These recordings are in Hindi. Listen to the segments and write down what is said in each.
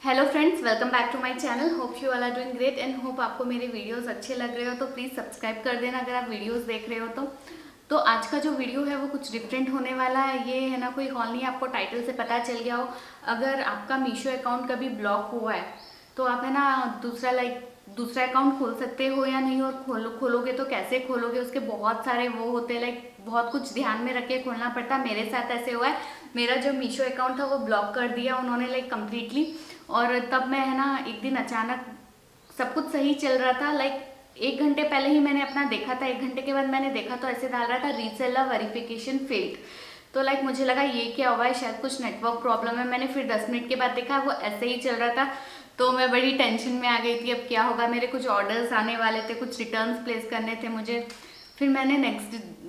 Hello friends, welcome back to my channel. Hope you all are doing great and hope आपको मेरे वीडियोस अच्छे लग रहे हो तो प्लीज़ सब्सक्राइब कर देना अगर आप वीडियोस देख रहे हो तो आज का जो वीडियो है वो कुछ डिफरेंट होने वाला है। ये है ना कोई हॉल नहीं, आपको टाइटल से पता चल गया हो। अगर आपका मीशो अकाउंट कभी ब्लॉक हुआ है तो आप है ना दूसरा अकाउंट खोल सकते हो या नहीं, और खोलोगे तो कैसे खोलोगे, उसके बहुत सारे वो होते हैं, बहुत कुछ ध्यान में रख के खोलना पड़ता है। मेरे साथ ऐसे हुआ है, मेरा जो मीशो अकाउंट था वो ब्लॉक कर दिया उन्होंने कम्प्लीटली। और तब मैं है ना एक दिन अचानक सब कुछ सही चल रहा था, 1 घंटे पहले ही मैंने अपना देखा था, 1 घंटे के बाद मैंने देखा तो ऐसे डाल रहा था रीसेलर वेरिफिकेशन फेल्ड। तो मुझे लगा ये क्या हुआ है, शायद कुछ नेटवर्क प्रॉब्लम है। मैंने फिर 10 मिनट के बाद देखा वो ऐसे ही चल रहा था, तो मैं बड़ी टेंशन में आ गई थी अब क्या होगा। मेरे कुछ ऑर्डर्स आने वाले थे, कुछ रिटर्न्स प्लेस करने थे मुझे। फिर मैंने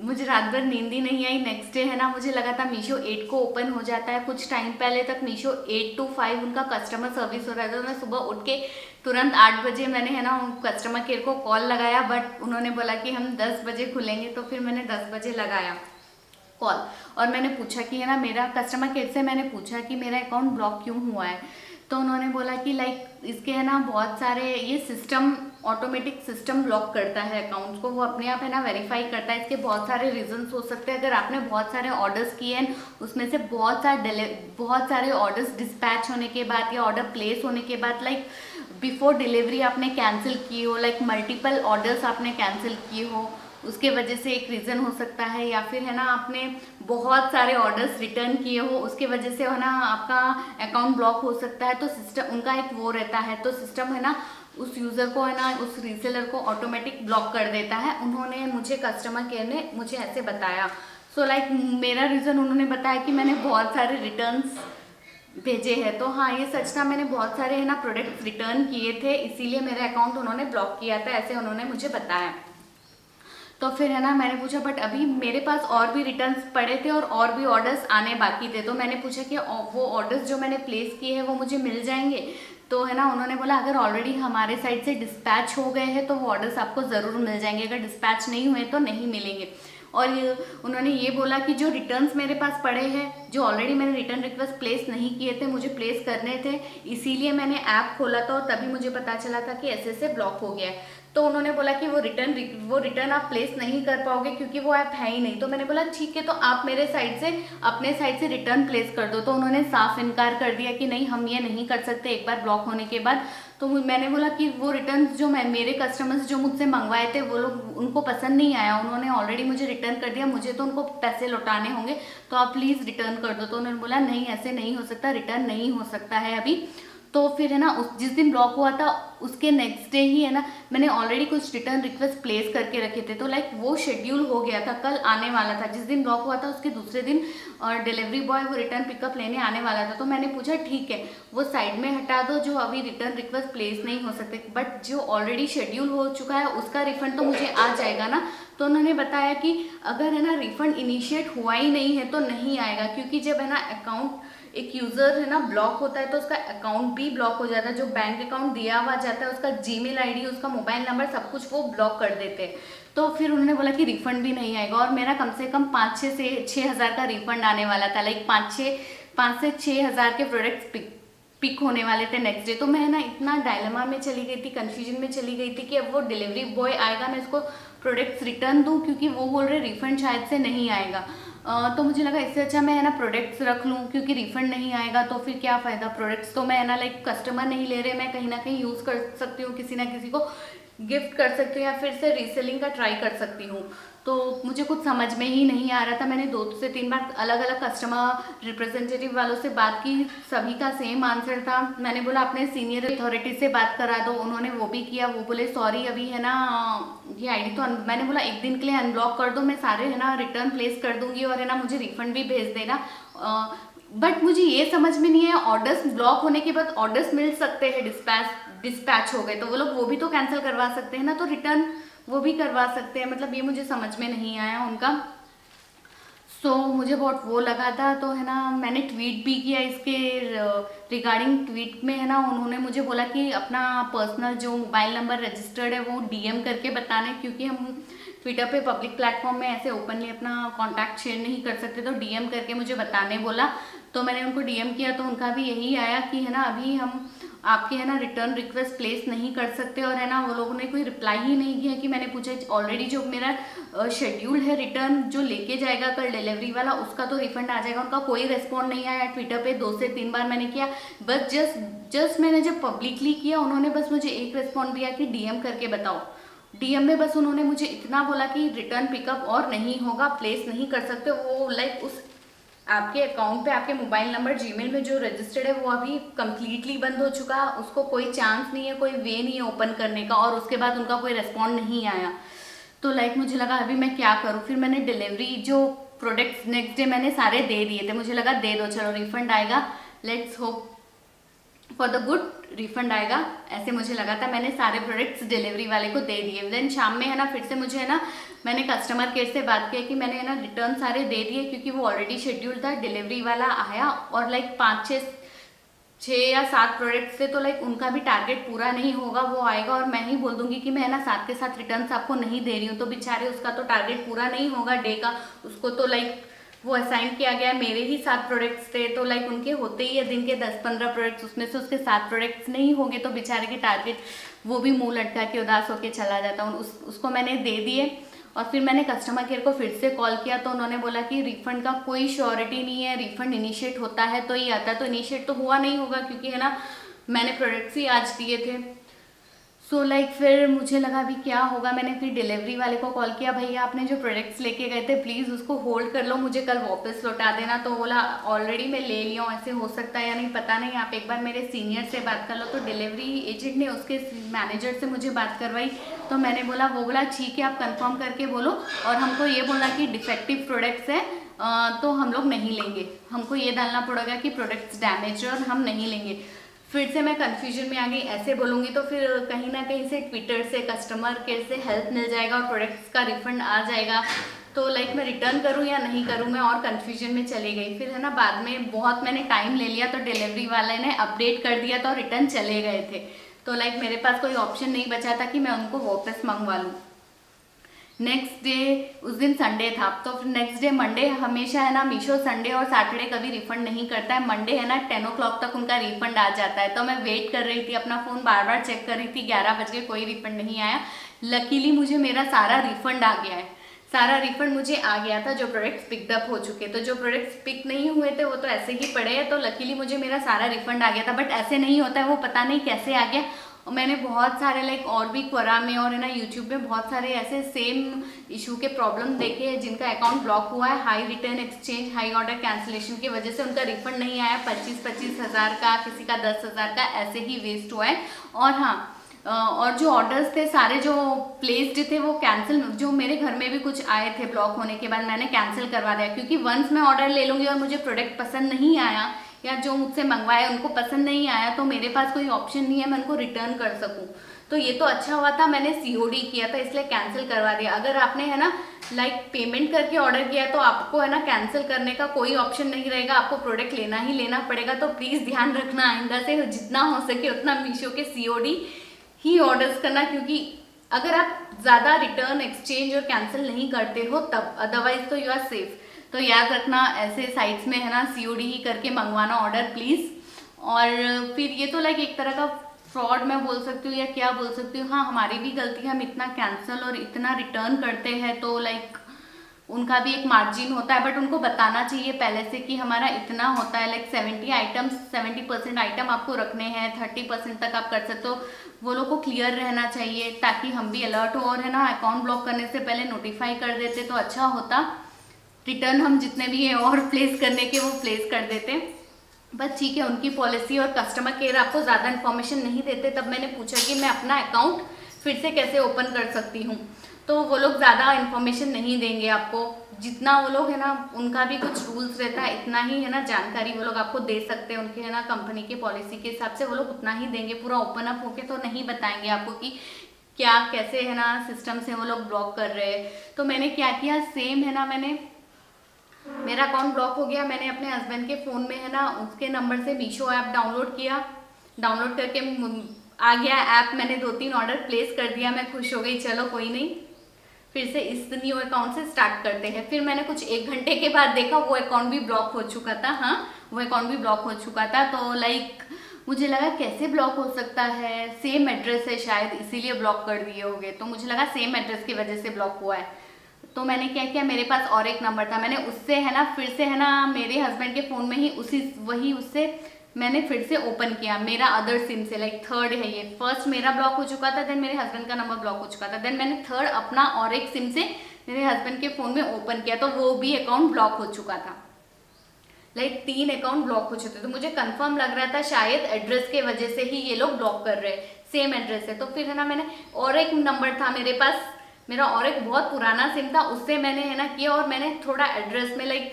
मुझे रात भर नींद ही नहीं आई। नेक्स्ट डे है ना मुझे लगा था मीशो 8 को ओपन हो जाता है, कुछ टाइम पहले तक मीशो 8 to 5 उनका कस्टमर सर्विस हो रहा था। तो मैं सुबह उठ के तुरंत 8 बजे मैंने है ना कस्टमर केयर को कॉल लगाया, बट उन्होंने बोला कि हम 10 बजे खुलेंगे। तो फिर मैंने 10 बजे लगाया कॉल और मैंने पूछा कि है ना, मेरा कस्टमर केयर से मैंने पूछा कि मेरा अकाउंट ब्लॉक क्यों हुआ है। तो उन्होंने बोला कि इसके है ना बहुत सारे, ये सिस्टम ऑटोमेटिक सिस्टम ब्लॉक करता है अकाउंट्स को, वो अपने आप है ना वेरीफाई करता है। इसके बहुत सारे रीजंस हो सकते हैं। अगर आपने बहुत सारे ऑर्डर्स किए हैं, उसमें से बहुत सारे ऑर्डर्स डिस्पैच होने के बाद या ऑर्डर प्लेस होने के बाद बिफोर डिलीवरी आपने कैंसिल किए हो, मल्टीपल ऑर्डर्स आपने कैंसिल किए हो, उसके वजह से एक रीज़न हो सकता है। या फिर है ना आपने बहुत सारे ऑर्डर्स रिटर्न किए हो, उसके वजह से है ना आपका अकाउंट ब्लॉक हो सकता है। तो सिस्टम उनका एक वो रहता है, तो सिस्टम है ना उस यूज़र को है ना उस रीसेलर को ऑटोमेटिक ब्लॉक कर देता है। उन्होंने मुझे कस्टमर केयर ने मुझे ऐसे बताया। सो मेरा रीज़न उन्होंने बताया कि मैंने बहुत सारे रिटर्न्स भेजे हैं। तो हाँ, ये सच था, मैंने बहुत सारे है ना प्रोडक्ट्स रिटर्न किए थे, इसीलिए मेरा अकाउंट उन्होंने ब्लॉक किया था, ऐसे उन्होंने मुझे बताया। तो फिर है ना मैंने पूछा बट अभी मेरे पास और भी रिटर्न्स पड़े थे और भी ऑर्डर्स आने बाकी थे। तो मैंने पूछा कि वो ऑर्डर्स जो मैंने प्लेस किए हैं वो मुझे मिल जाएंगे। तो है ना उन्होंने बोला अगर ऑलरेडी हमारे साइड से डिस्पैच हो गए हैं तो वो ऑर्डर्स आपको ज़रूर मिल जाएंगे, अगर डिस्पैच नहीं हुए तो नहीं मिलेंगे। और उन्होंने ये बोला कि जो रिटर्न्स मेरे पास पड़े हैं, जो ऑलरेडी मैंने रिटर्न रिक्वेस्ट प्लेस नहीं किए थे, मुझे प्लेस करने थे, इसीलिए मैंने ऐप खोला था और तभी मुझे पता चला था कि ऐसे ब्लॉक हो गया है। तो उन्होंने बोला कि वो रिटर्न आप प्लेस नहीं कर पाओगे क्योंकि वो ऐप है ही नहीं। तो मैंने बोला ठीक है, तो आप मेरे साइड से अपने साइड से रिटर्न प्लेस कर दो। तो उन्होंने साफ इनकार कर दिया कि नहीं, हम ये नहीं कर सकते एक बार ब्लॉक होने के बाद। तो मैंने बोला कि वो रिटर्न जो मेरे कस्टमर्स जो मुझसे मंगवाए थे वो लोग, उनको पसंद नहीं आया, उन्होंने ऑलरेडी मुझे रिटर्न कर दिया, मुझे तो उनको पैसे लौटाने होंगे, तो आप प्लीज़ रिटर्न कर दो। तो उन्होंने बोला नहीं, ऐसे नहीं हो सकता, रिटर्न नहीं हो सकता है अभी। तो फिर है ना जिस दिन ब्लॉक हुआ था उसके नेक्स्ट डे ही है ना मैंने ऑलरेडी कुछ रिटर्न रिक्वेस्ट प्लेस करके रखे थे। तो वो शेड्यूल हो गया था, कल आने वाला था। जिस दिन ब्लॉक हुआ था उसके दूसरे दिन और डिलीवरी बॉय वो रिटर्न पिकअप लेने आने वाला था। तो मैंने पूछा ठीक है, वो साइड में हटा दो, जो अभी रिटर्न रिक्वेस्ट प्लेस नहीं हो सकते, बट जो ऑलरेडी शेड्यूल हो चुका है उसका रिफंड तो मुझे आ जाएगा ना। तो उन्होंने बताया कि अगर है ना रिफंड इनिशिएट हुआ ही नहीं है तो नहीं आएगा, क्योंकि जब है ना अकाउंट एक यूज़र है ना ब्लॉक होता है तो उसका अकाउंट भी ब्लॉक हो जाता है। जो बैंक अकाउंट दिया हुआ जाता है, उसका जीमेल आईडी, उसका मोबाइल नंबर, सब कुछ वो ब्लॉक कर देते हैं। तो फिर उन्होंने बोला कि रिफंड भी नहीं आएगा। और मेरा कम से कम 5-6 से 6 हज़ार का रिफंड आने वाला था, 5 से 6 हज़ार के प्रोडक्ट्स पिक होने वाले थे नेक्स्ट डे। तो मैं ना इतना डायलेमा में चली गई थी, कंफ्यूजन में चली गई थी कि अब वो डिलीवरी बॉय आएगा, मैं इसको प्रोडक्ट्स रिटर्न दूँ, क्योंकि वो बोल रहे रिफंड शायद से नहीं आएगा। तो मुझे लगा इससे अच्छा मैं है ना प्रोडक्ट्स रख लूँ, क्योंकि रिफंड नहीं आएगा तो फिर क्या फ़ायदा। प्रोडक्ट्स तो मैं है ना कस्टमर नहीं ले रहे, मैं कहीं ना कहीं यूज़ कर सकती हूँ, किसी ना किसी को गिफ्ट कर सकती हूँ या फिर से रीसेलिंग का ट्राई कर सकती हूँ। तो मुझे कुछ समझ में ही नहीं आ रहा था। मैंने 2 से 3 बार अलग अलग कस्टमर रिप्रेजेंटेटिव वालों से बात की, सभी का सेम आंसर था। मैंने बोला अपने सीनियर अथॉरिटी से बात करा दो, उन्होंने वो भी किया। वो बोले सॉरी अभी है ना ये आईडी तो मैंने बोला 1 दिन के लिए अनब्लॉक कर दो, मैं सारे है ना रिटर्न प्लेस कर दूंगी और है ना मुझे रिफंड भी भेज देना। बट मुझे ये समझ में नहीं है, ऑर्डर्स ब्लॉक होने के बाद ऑर्डर्स मिल सकते हैं, डिस्पैच हो गए तो वो लोग वो भी तो कैंसिल करवा सकते हैं ना, तो रिटर्न वो भी करवा सकते हैं। मतलब ये मुझे समझ में नहीं आया उनका। मुझे बहुत वो लगा था। तो है ना मैंने ट्वीट भी किया इसके रिगार्डिंग। ट्वीट में है ना उन्होंने मुझे बोला कि अपना पर्सनल जो मोबाइल नंबर रजिस्टर्ड है वो डीएम करके बताना है, क्योंकि हम ट्विटर पे पब्लिक प्लेटफॉर्म में ऐसे ओपनली अपना कॉन्टैक्ट शेयर नहीं कर सकते, तो डीएम करके मुझे बताने बोला। तो मैंने उनको डीएम किया तो उनका भी यही आया कि है ना अभी हम आपके है ना रिटर्न रिक्वेस्ट प्लेस नहीं कर सकते, और है ना वो लोगों ने कोई रिप्लाई ही नहीं किया कि मैंने पूछा ऑलरेडी जो मेरा शेड्यूल है रिटर्न जो लेके जाएगा कल डिलीवरी वाला उसका तो रिफंड आ जाएगा। उनका कोई रिस्पॉन्ड नहीं आया। ट्विटर पे 2 से 3 बार मैंने किया, बस जस्ट मैंने जब पब्लिकली किया उन्होंने बस मुझे एक रिस्पॉन्ड दिया कि डीएम करके बताओ। डीएम में बस उन्होंने मुझे इतना बोला कि रिटर्न पिकअप और नहीं होगा, प्लेस नहीं कर सकते। वो लाइक उस आपके अकाउंट पे आपके मोबाइल नंबर जीमेल में जो रजिस्टर्ड है वो अभी कम्प्लीटली बंद हो चुका है, उसको कोई चांस नहीं है, कोई वे नहीं है ओपन करने का, और उसके बाद उनका कोई रिस्पॉन्ड नहीं आया। तो लाइक मुझे लगा अभी मैं क्या करूँ। फिर मैंने डिलीवरी जो प्रोडक्ट्स नेक्स्ट डे मैंने सारे दे दिए थे, मुझे लगा दे दो चलो रिफंड आएगा, let's hope for the good refund आएगा, ऐसे मुझे लगा था। मैंने सारे प्रोडक्ट्स डिलीवरी वाले को दे दिए। देन शाम में है ना फिर से मुझे है ना मैंने कस्टमर केयर से बात किया कि मैंने है ना रिटर्न सारे दे दिए क्योंकि वो ऑलरेडी शेड्यूल था। डिलीवरी वाला आया और लाइक 5-6 या 7 प्रोडक्ट्स थे, तो लाइक उनका भी टारगेट पूरा नहीं होगा, वो आएगा और मैं ही बोल दूंगी कि मैं है ना 7 के 7 रिटर्न आपको नहीं दे रही हूँ, तो बेचारे उसका तो टारगेट पूरा नहीं होगा डे का। उसको तो लाइक वो असाइन किया गया, मेरे ही 7 प्रोडक्ट्स थे, तो लाइक उनके होते ही है दिन के 10-15 प्रोडक्ट्स, उसमें से उसके 7 प्रोडक्ट्स नहीं होंगे तो बेचारे के टारगेट वो भी मुंह लटका के उदास होके चला जाता हूँ। उसको मैंने दे दिए। और फिर मैंने कस्टमर केयर को फिर से कॉल किया तो उन्होंने बोला कि रिफंड का कोई श्योरिटी नहीं है, रिफंड इनिशिएट होता है तो ही आता है। तो इनिशिएट तो हुआ नहीं होगा क्योंकि है ना मैंने प्रोडक्ट्स ही आज दिए थे। सो लाइक फिर मुझे लगा अभी क्या होगा। मैंने फिर डिलीवरी वाले को कॉल किया, भैया आपने जो प्रोडक्ट्स लेके गए थे प्लीज़ उसको होल्ड कर लो, मुझे कल वापस लौटा देना। तो बोला ऑलरेडी मैं ले लिया हूँ, ऐसे हो सकता है या नहीं पता नहीं, आप एक बार मेरे सीनियर से बात कर लो। तो डिलीवरी एजेंट ने उसके मैनेजर से मुझे बात करवाई। तो मैंने बोला, वो बोला ठीक है आप कंफर्म करके बोलो, और हमको ये बोलना कि डिफेक्टिव प्रोडक्ट्स है तो हम लोग नहीं लेंगे, हमको ये डालना पड़ेगा कि प्रोडक्ट्स डैमेज है और हम नहीं लेंगे। फिर से मैं कंफ्यूजन में आ गई, ऐसे बोलूँगी तो फिर कहीं ना कहीं से ट्विटर से कस्टमर केयर से हेल्प मिल जाएगा और प्रोडक्ट्स का रिफंड आ जाएगा। तो लाइक मैं रिटर्न करूँ या नहीं करूँ, मैं और कंफ्यूजन में चली गई। फिर है ना बाद में बहुत मैंने टाइम ले लिया तो डिलीवरी वाले ने अपडेट कर दिया तो रिटर्न चले गए थे। तो लाइक मेरे पास कोई ऑप्शन नहीं बचा था कि मैं उनको वापस मंगवा लूँ। नेक्स्ट डे उस दिन संडे था, तो फिर नेक्स्ट डे मंडे हमेशा है ना मीशो संडे और सैटरडे कभी रिफंड नहीं करता है। मंडे है ना 10 o'clock तक उनका रिफंड आ जाता है। तो मैं वेट कर रही थी, अपना फ़ोन बार बार चेक कर रही थी, 11 बज गए कोई रिफंड नहीं आया। लकीली मुझे मेरा सारा रिफंड आ गया है, सारा रिफंड मुझे आ गया था जो प्रोडक्ट्स पिकअप हो चुके। तो जो प्रोडक्ट्स पिक नहीं हुए थे वो तो ऐसे ही पड़े हैं। तो लकीली मुझे मेरा सारा रिफंड आ गया था, बट ऐसे नहीं होता है, वो पता नहीं कैसे आ गया। और मैंने बहुत सारे लाइक और भी क्वरा में और है ना यूट्यूब में बहुत सारे ऐसे सेम इशू के प्रॉब्लम देखे हैं जिनका अकाउंट ब्लॉक हुआ है, high return exchange, high order cancellation की वजह से उनका रिफंड नहीं आया। 25-25 हज़ार का, किसी का 10 हज़ार का ऐसे ही वेस्ट हुआ है। और हाँ, और जो ऑर्डर्स थे सारे जो प्लेस्ड थे वो कैंसिल, जो मेरे घर में भी कुछ आए थे ब्लॉक होने के बाद मैंने कैंसिल करवा दिया, क्योंकि वंस मैं ऑर्डर ले लूँगी और मुझे प्रोडक्ट पसंद नहीं आया या जो मुझसे मंगवाया उनको पसंद नहीं आया तो मेरे पास कोई ऑप्शन नहीं है मैं उनको रिटर्न कर सकूं। तो ये तो अच्छा हुआ था मैंने सीओडी किया था, इसलिए कैंसिल करवा दिया। अगर आपने है ना लाइक पेमेंट करके ऑर्डर किया तो आपको है ना कैंसिल करने का कोई ऑप्शन नहीं रहेगा, आपको प्रोडक्ट लेना ही लेना पड़ेगा। तो प्लीज़ ध्यान रखना, आइंदा से जितना हो सके उतना मीशो के सीओडी ही ऑर्डर्स करना, क्योंकि अगर आप ज़्यादा रिटर्न एक्सचेंज और कैंसिल नहीं करते हो तब, अदरवाइज तो यू आर सेफ। तो याद रखना ऐसे साइट्स में है ना सीओडी ही करके मंगवाना ऑर्डर प्लीज़। और फिर ये तो लाइक एक तरह का फ्रॉड मैं बोल सकती हूँ या क्या बोल सकती हूँ, हाँ हमारी भी गलती है, हम इतना कैंसिल और इतना रिटर्न करते हैं तो लाइक उनका भी एक मार्जिन होता है, बट उनको बताना चाहिए पहले से कि हमारा इतना होता है, लाइक 70% आइटम आपको रखने हैं, 30% तक आप कर सकते हो। वो लोग को क्लियर रहना चाहिए ताकि हम भी अलर्ट हो और है ना अकाउंट ब्लॉक करने से पहले नोटिफाई कर देते तो अच्छा होता। रिटर्न हम जितने भी हैं और प्लेस करने के वो प्लेस कर देते, बस ठीक है उनकी पॉलिसी। और कस्टमर केयर आपको ज़्यादा इन्फॉर्मेशन नहीं देते। तब मैंने पूछा कि मैं अपना अकाउंट फिर से कैसे ओपन कर सकती हूँ, तो वो लोग ज़्यादा इन्फॉर्मेशन नहीं देंगे आपको, जितना वो लोग है ना उनका भी कुछ रूल्स रहता है, इतना ही है ना जानकारी वो लोग आपको दे सकते हैं, उनके है ना कंपनी की पॉलिसी के हिसाब से वो लोग उतना ही देंगे। पूरा ओपन अप होके तो नहीं बताएंगे आपको कि क्या कैसे है ना सिस्टम से वो लोग ब्लॉक कर रहे हैं। तो मैंने क्या किया, सेम है ना मेरा अकाउंट ब्लॉक हो गया, मैंने अपने हस्बैंड के फ़ोन में है ना उसके नंबर से मीशो ऐप डाउनलोड किया, डाउनलोड करके आ गया ऐप, मैंने 2-3 ऑर्डर प्लेस कर दिया, मैं खुश हो गई, चलो कोई नहीं फिर से इस न्यू अकाउंट से स्टार्ट करते हैं। फिर मैंने कुछ 1 घंटे के बाद देखा वो अकाउंट भी ब्लॉक हो चुका था। हाँ वो अकाउंट भी ब्लॉक हो चुका था। तो लाइक मुझे लगा कैसे ब्लॉक हो सकता है, सेम एड्रेस है शायद इसीलिए ब्लॉक कर दिए होंगे। तो मुझे लगा सेम एड्रेस की वजह से ब्लॉक हुआ है। तो मैंने क्या किया, मेरे पास और एक नंबर था, मैंने उससे है ना फिर से है ना मेरे हस्बैंड के फ़ोन में ही उससे मैंने फिर से ओपन किया मेरा अदर सिम से। लाइक थर्ड है ये, फर्स्ट मेरा ब्लॉक हो चुका था, देन मेरे हस्बैंड का नंबर ब्लॉक हो चुका था, देन मैंने थर्ड अपना और एक सिम से मेरे हस्बैंड के फ़ोन में ओपन किया, तो वो भी अकाउंट ब्लॉक हो चुका था। लाइक 3 अकाउंट ब्लॉक हो चुके थे। तो मुझे कंफर्म लग रहा था शायद एड्रेस के वजह से ही ये लोग ब्लॉक कर रहे हैं, सेम एड्रेस है। तो फिर है ना मैंने और एक नंबर था मेरे पास, मेरा और एक बहुत पुराना सिम था, उससे मैंने है ना किया और मैंने थोड़ा एड्रेस में लाइक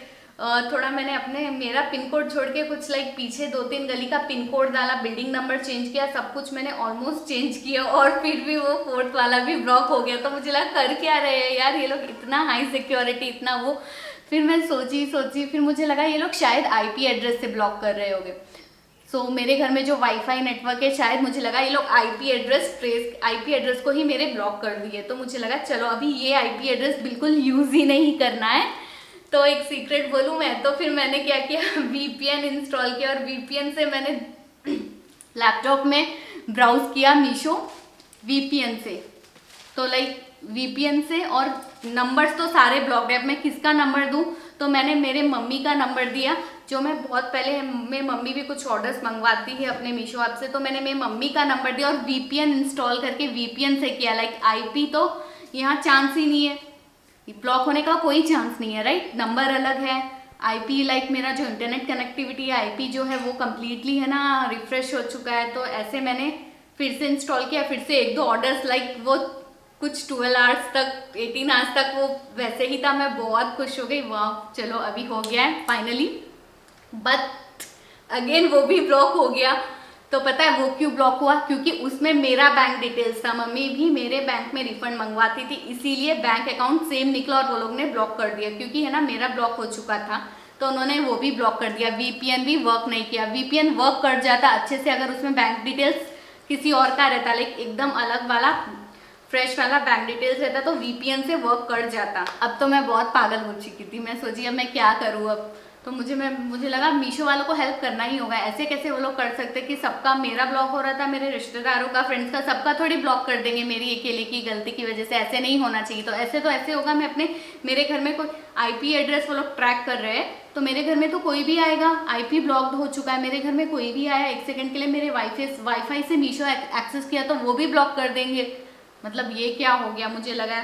थोड़ा मैंने अपने मेरा पिन कोड छोड़ के कुछ लाइक पीछे 2-3 गली का पिन कोड डाला, बिल्डिंग नंबर चेंज किया, सब कुछ मैंने ऑलमोस्ट चेंज किया और फिर भी वो 4th वाला भी ब्लॉक हो गया। तो मुझे लगा कर क्या रहे हैं यार ये लोग, इतना हाई सिक्योरिटी इतना वो। फिर मैं सोची फिर मुझे लगा ये लोग शायद आईपी एड्रेस से ब्लॉक कर रहे होंगे। सो मेरे घर में जो वाईफाई नेटवर्क है, शायद मुझे लगा ये लोग आईपी एड्रेस को ही मेरे ब्लॉक कर दिए। तो मुझे लगा चलो अभी ये आईपी एड्रेस बिल्कुल यूज़ ही नहीं करना है। तो एक सीक्रेट बोलूँ मैं, तो फिर मैंने क्या किया, वीपीएन इंस्टॉल किया और वीपीएन से मैंने लैपटॉप में ब्राउज किया मीशो वीपीएन से। तो लाइक वीपीएन से, और नंबर्स तो सारे ब्लॉक्ड है। अब मैं किसका नंबर दूं, तो मैंने मेरे मम्मी का नंबर दिया, जो मैं बहुत पहले, मेरी मम्मी भी कुछ ऑर्डर्स मंगवाती है अपने मीशो ऐप से, तो मैंने मेरी मम्मी का नंबर दिया और वीपीएन इंस्टॉल करके वीपीएन से किया। लाइक आईपी तो यहाँ चांस ही नहीं है, ब्लॉक होने का कोई चांस नहीं है, राइट। नंबर अलग है, आईपी लाइक मेरा जो इंटरनेट कनेक्टिविटी है, आईपी जो है वो कम्प्लीटली है ना रिफ्रेश हो चुका है। तो ऐसे मैंने फिर से इंस्टॉल किया, फिर से 1-2 ऑर्डर्स लाइक वो कुछ 12 आवर्स तक 18 आवर्स तक वो वैसे ही था। मैं बहुत खुश हो गई, वाह चलो अभी हो गया है फाइनली। बट अगेन वो भी ब्लॉक हो गया। तो पता है वो क्यों ब्लॉक हुआ, क्योंकि उसमें मेरा बैंक डिटेल्स था, मम्मी भी मेरे बैंक में रिफंड मंगवाती थी, इसीलिए बैंक अकाउंट सेम निकला और वो लोग ने ब्लॉक कर दिया। क्योंकि है ना मेरा ब्लॉक हो चुका था तो उन्होंने वो भी ब्लॉक कर दिया। वीपीएन भी वर्क नहीं किया। वीपीएन वर्क कर जाता अच्छे से अगर उसमें बैंक डिटेल्स किसी और का रहता, लाइक एकदम अलग वाला फ्रेश वाला बैंक डिटेल्स रहता, तो वीपीएन से वर्क कर जाता। अब तो मैं बहुत पागल हो चुकी थी, मैं सोची अब मैं क्या करूँ अब। तो मुझे लगा मीशो वालों को हेल्प करना ही होगा। ऐसे कैसे वो लोग कर सकते कि सबका, मेरा ब्लॉक हो रहा था, मेरे रिश्तेदारों का, फ्रेंड्स का, सबका थोड़ी ब्लॉक कर देंगे मेरी अकेले की गलती की वजह से। ऐसे नहीं होना चाहिए। तो ऐसे होगा, मैं अपने, मेरे घर में कोई आईपी एड्रेस वो लोग ट्रैक कर रहे हैं, तो मेरे घर में तो कोई भी आएगा। आईपी ब्लॉक्ड हो चुका है, मेरे घर में कोई भी आया 1 सेकंड के लिए मेरे वाईफाई से मीशो एक्सेस किया तो वो भी ब्लॉक कर देंगे। मतलब ये क्या हो गया, मुझे लगा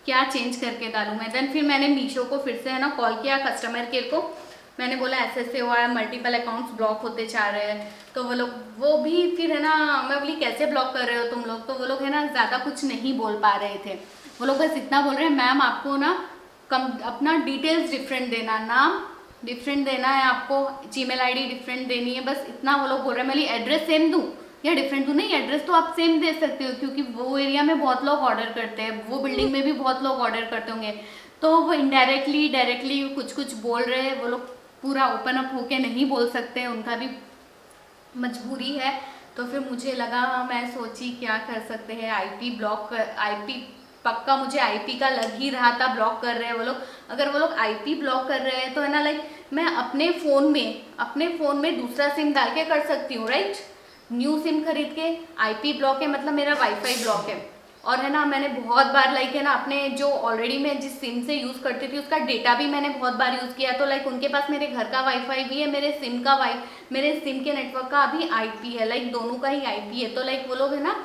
क्या चेंज करके डालूँ मैं। देन फिर मैंने मीशो को फिर से है ना कॉल किया, कस्टमर केयर को। मैंने बोला ऐसे हुआ है, मल्टीपल अकाउंट्स ब्लॉक होते जा रहे हैं। तो वो भी फिर है ना, मैं बोली कैसे ब्लॉक कर रहे हो तुम लोग। तो वो लोग है ना ज़्यादा कुछ नहीं बोल पा रहे थे। वो लोग बस इतना बोल रहे हैं, मैम आपको ना अपना डिटेल्स डिफरेंट देना, नाम डिफरेंट देना है आपको, जीमेल आईडी डिफरेंट देनी है, बस इतना वो लोग बोल रहे हैं। मैं बोली एड्रेस सेम दूँ या डिफरेंट दूँ? नहीं, एड्रेस तो आप सेम दे सकते हो, क्योंकि वो एरिया में बहुत लोग ऑर्डर करते हैं, वो बिल्डिंग में भी बहुत लोग ऑर्डर करते होंगे। तो वो इनडायरेक्टली डायरेक्टली कुछ बोल रहे हैं। वो लोग पूरा ओपन अप होके नहीं बोल सकते, उनका भी मजबूरी है। तो फिर मुझे लगा, मैं सोची क्या कर सकते हैं, आईपी पक्का मुझे आईपी का लग ही रहा था ब्लॉक कर रहे हैं वो लोग। अगर वो लोग आईपी ब्लॉक कर रहे हैं तो है ना लाइक मैं अपने फ़ोन में दूसरा सिम डाल के कर सकती हूँ, राइट। न्यू सिम खरीद के, आईपी ब्लॉक है मतलब मेरा वाईफाई ब्लॉक है। और है ना मैंने बहुत बार लाइक है ना अपने जो ऑलरेडी मैं जिस सिम से यूज़ करती थी उसका डेटा भी मैंने बहुत बार यूज़ किया। तो लाइक उनके पास मेरे घर का वाईफाई भी है, मेरे सिम के नेटवर्क का भी आईपी है, लाइक दोनों का ही आईपी है। तो लाइक वो लोग है ना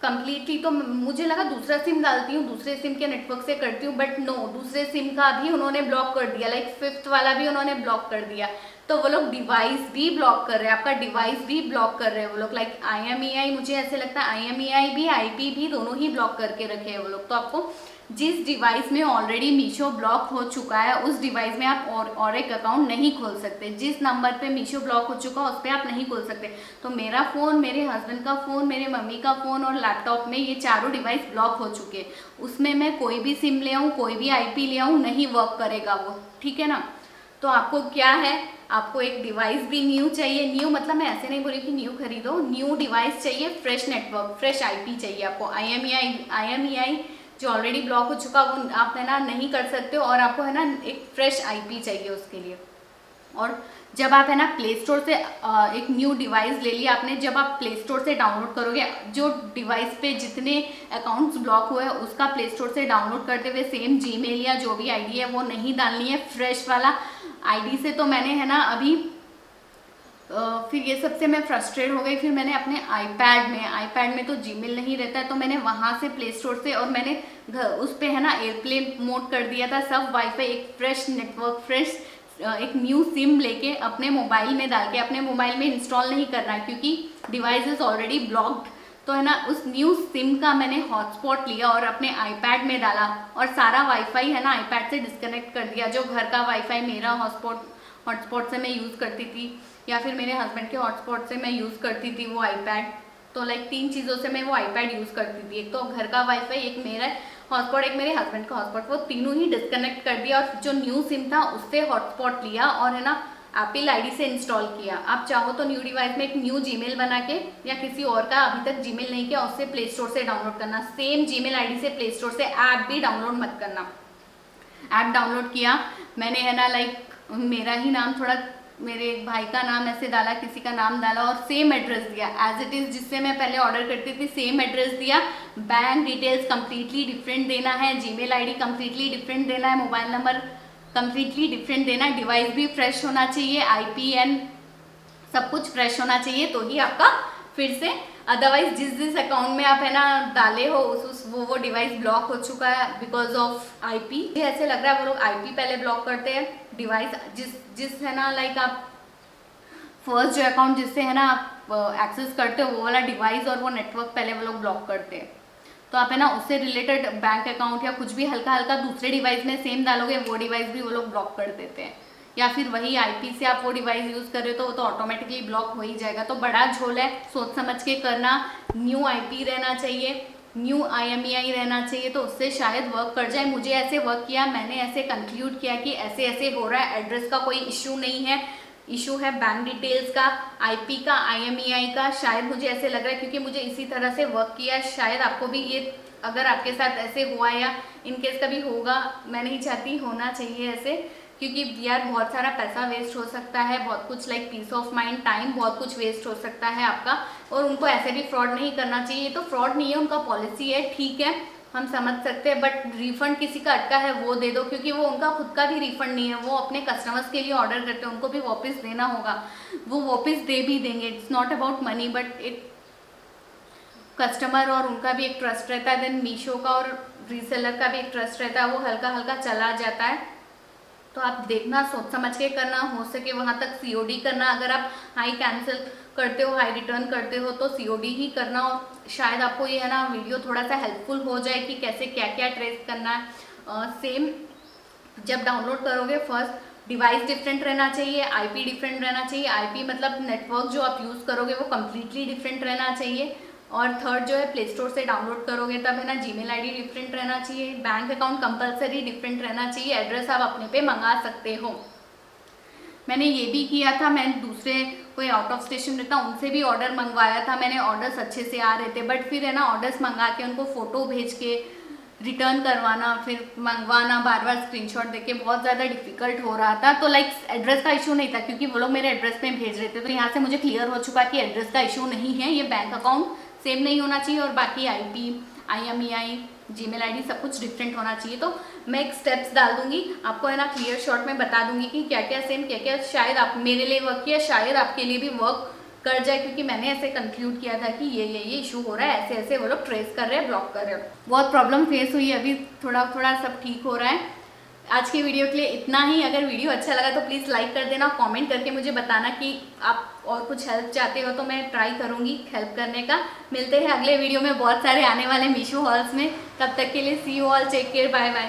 कम्प्लीटली, तो मुझे लगा दूसरा सिम डालती हूँ, दूसरे सिम के नेटवर्क से करती हूँ, बट नो, दूसरे सिम का भी उन्होंने ब्लॉक कर दिया, लाइक 5th वाला भी उन्होंने ब्लॉक कर दिया। तो वो लोग डिवाइस भी ब्लॉक कर रहे हैं, आपका डिवाइस भी ब्लॉक कर रहे हैं वो लोग। लाइक IMEI, मुझे ऐसे लगता है IMEI भी IP भी दोनों ही ब्लॉक करके रखे हैं वो लोग। तो आपको जिस डिवाइस में ऑलरेडी मीशो ब्लॉक हो चुका है उस डिवाइस में आप और एक अकाउंट नहीं खोल सकते। जिस नंबर पे मीशो ब्लॉक हो चुका है उस पर आप नहीं खोल सकते। तो मेरा फ़ोन, मेरे हस्बैंड का फ़ोन, मेरे मम्मी का फ़ोन और लैपटॉप में ये चारों डिवाइस ब्लॉक हो चुके। उसमें मैं कोई भी सिम ले आऊँ, कोई भी IP ले आऊँ, नहीं वर्क करेगा वो, ठीक है ना। तो आपको क्या है, आपको एक डिवाइस भी न्यू चाहिए। न्यू मतलब मैं ऐसे नहीं बोल रही कि न्यू खरीदो, न्यू डिवाइस चाहिए, फ्रेश नेटवर्क, फ्रेश IP चाहिए आपको। IMEI जो ऑलरेडी ब्लॉक हो चुका वो आप है ना नहीं कर सकते हो, और आपको है ना एक फ्रेश IP चाहिए उसके लिए। और जब आप है ना प्ले स्टोर से एक न्यू डिवाइस ले लिया आपने, जब आप प्ले स्टोर से डाउनलोड करोगे, जो डिवाइस पे जितने अकाउंट्स ब्लॉक हुए हैं उसका प्ले स्टोर से डाउनलोड करते हुए सेम जीमेल या जो भी आईडी है वो नहीं डालनी है, फ्रेश वाला आईडी से। तो मैंने है ना अभी फिर ये सबसे मैं फ्रस्ट्रेट हो गई। फिर मैंने अपने आईपैड में तो जीमेल नहीं रहता है, तो मैंने वहाँ से प्ले स्टोर से, और मैंने उस पर है ना एयरप्लेन मोड कर दिया था, सब वाईफाई, एक फ्रेश नेटवर्क, फ्रेश एक न्यू सिम लेके अपने मोबाइल में डाल के, अपने मोबाइल में इंस्टॉल नहीं करना है क्योंकि डिवाइस इज ऑलरेडी ब्लॉक्ड। तो है ना उस न्यू सिम का मैंने हॉटस्पॉट लिया और अपने आईपैड में डाला, और सारा वाईफाई है ना आईपैड से डिस्कनेक्ट कर दिया। जो घर का वाईफाई मेरा हॉटस्पॉट से मैं यूज़ करती थी, या फिर मेरे हस्बैंड के हॉटस्पॉट से मैं यूज़ करती थी वो आईपैड। तो लाइक 3 चीज़ों से मैं वो आईपैड यूज़ करती थी, एक तो घर का वाईफाई, एक मेरा हॉटस्पॉट, एक मेरे हस्बैंड का हॉटस्पॉट, वो तीनों ही डिस्कनेक्ट कर दिया और जो न्यू सिम था उससे हॉटस्पॉट लिया और है ना एप्पल आईडी से इंस्टॉल किया। आप चाहो तो न्यू डिवाइस में एक न्यू जीमेल बना के, या किसी और का अभी तक जीमेल नहीं किया उससे प्ले स्टोर से डाउनलोड करना, सेम जीमेल आईडी से प्ले स्टोर से ऐप भी डाउनलोड मत करना। ऐप डाउनलोड किया मैंने है ना, लाइक मेरा ही नाम, थोड़ा मेरे भाई का नाम ऐसे डाला, किसी का नाम डाला और सेम एड्रेस दिया एज इट इज़ जिससे मैं पहले ऑर्डर करती थी, सेम एड्रेस दिया। बैंक डिटेल्स कम्प्लीटली डिफरेंट देना है, जीमेल आईडी कम्प्लीटली डिफरेंट देना है, मोबाइल नंबर कम्प्लीटली डिफरेंट देना है, डिवाइस भी फ्रेश होना चाहिए, IPN सब कुछ फ्रेश होना चाहिए, तो ही आपका फिर से, अदरवाइज जिस अकाउंट में आप है ना डाले हो वो डिवाइस ब्लॉक हो चुका है बिकॉज ऑफ IP। ऐसे लग रहा है वो लोग IP पहले ब्लॉक करते हैं, डिवाइस जिस है ना, लाइक आप फर्स्ट जो अकाउंट जिससे है ना आप एक्सेस करते हो वो वाला डिवाइस और वो नेटवर्क पहले वो लोग ब्लॉक करते हैं। तो आप है ना उससे रिलेटेड बैंक अकाउंट या कुछ भी हल्का हल्का दूसरे डिवाइस में सेम डालोगे, वो डिवाइस भी वो लोग ब्लॉक कर देते हैं। या फिर वही IP से आप वो डिवाइस यूज़ कर रहे हो तो वो तो ऑटोमेटिकली ब्लॉक हो ही जाएगा। तो बड़ा झोल है, सोच समझ के करना। न्यू IP रहना चाहिए, न्यू IMEI रहना चाहिए, तो उससे शायद वर्क कर जाए। मुझे ऐसे वर्क किया, मैंने ऐसे कंक्लूड किया कि ऐसे ऐसे हो रहा है, एड्रेस का कोई इशू नहीं है, इशू है बैंक डिटेल्स का, IP का, IMEI का, शायद मुझे ऐसे लग रहा है क्योंकि मुझे इसी तरह से वर्क किया। शायद आपको भी ये, अगर आपके साथ ऐसे हुआ या इनकेस कभी होगा, मैं नहीं चाहती होना चाहिए ऐसे, क्योंकि यार बहुत सारा पैसा वेस्ट हो सकता है, बहुत कुछ like peace of mind, time बहुत कुछ वेस्ट हो सकता है आपका। और उनको ऐसे भी फ्रॉड नहीं करना चाहिए, ये तो फ्रॉड नहीं है, उनका पॉलिसी है, ठीक है हम समझ सकते हैं, बट रिफंड किसी का अटका है वो दे दो, क्योंकि वो उनका खुद का भी रिफंड नहीं है, वो अपने कस्टमर्स के लिए ऑर्डर करते हैं, उनको भी वापस देना होगा, वो वापस दे भी देंगे। It's not about money, but एक कस्टमर और उनका भी एक ट्रस्ट रहता है, देन मीशो का और रीसेलर का भी एक ट्रस्ट रहता है, वो हल्का हल्का चला जाता है। तो आप देखना, सोच समझ के करना, हो सके वहाँ तक COD करना। अगर आप हाई कैंसिल करते हो, हाई रिटर्न करते हो तो COD ही करना। और शायद आपको ये है ना वीडियो थोड़ा सा हेल्पफुल हो जाए कि कैसे क्या क्या ट्रेस करना है। सेम जब डाउनलोड करोगे, फर्स्ट डिवाइस डिफरेंट रहना चाहिए, IP डिफरेंट रहना चाहिए, IP मतलब नेटवर्क जो आप यूज़ करोगे वो कम्प्लीटली डिफरेंट रहना चाहिए। और थर्ड जो है प्ले स्टोर से डाउनलोड करोगे तब है ना जीमेल ID डिफरेंट रहना चाहिए, बैंक अकाउंट कंपलसरी डिफरेंट रहना चाहिए, एड्रेस आप अपने पे मंगा सकते हो। मैंने ये भी किया था, मैं दूसरे कोई आउट ऑफ स्टेशन रहता उनसे भी ऑर्डर मंगवाया था, मैंने ऑर्डर्स अच्छे से आ रहे थे, बट फिर है ना ऑर्डर्स मंगा के उनको फ़ोटो भेज के रिटर्न करवाना, फिर मंगवाना, बार बार स्क्रीनशॉट देके बहुत ज़्यादा डिफिकल्ट हो रहा था। तो लाइक एड्रेस का इशू नहीं था क्योंकि वो लोग मेरे एड्रेस में भेज रहे थे, तो यहाँ से मुझे क्लियर हो चुका कि एड्रेस का इशू नहीं है, ये बैंक अकाउंट सेम नहीं होना चाहिए और बाकी IP, IMEI, जीमेल ID सब कुछ डिफरेंट होना चाहिए। तो मैं एक स्टेप्स डाल दूंगी आपको, है ना क्लियर शॉर्ट में बता दूंगी कि क्या क्या सेम, क्या क्या शायद आप मेरे लिए वर्क किया, शायद आपके लिए भी वर्क कर जाए, क्योंकि मैंने ऐसे कंक्लूड किया था कि ये इशू हो रहा है, ऐसे ऐसे वो लोग ट्रेस कर रहे हैं, ब्लॉक कर रहे हैं। बहुत प्रॉब्लम फेस हुई, अभी थोड़ा थोड़ा सब ठीक हो रहा है। आज की वीडियो के लिए इतना ही। अगर वीडियो अच्छा लगा तो प्लीज़ लाइक कर देना, कमेंट करके मुझे बताना कि आप और कुछ हेल्प चाहते हो तो मैं ट्राई करूँगी हेल्प करने का। मिलते हैं अगले वीडियो में, बहुत सारे आने वाले मीशो हॉल्स में। तब तक के लिए see you all, take care, bye bye.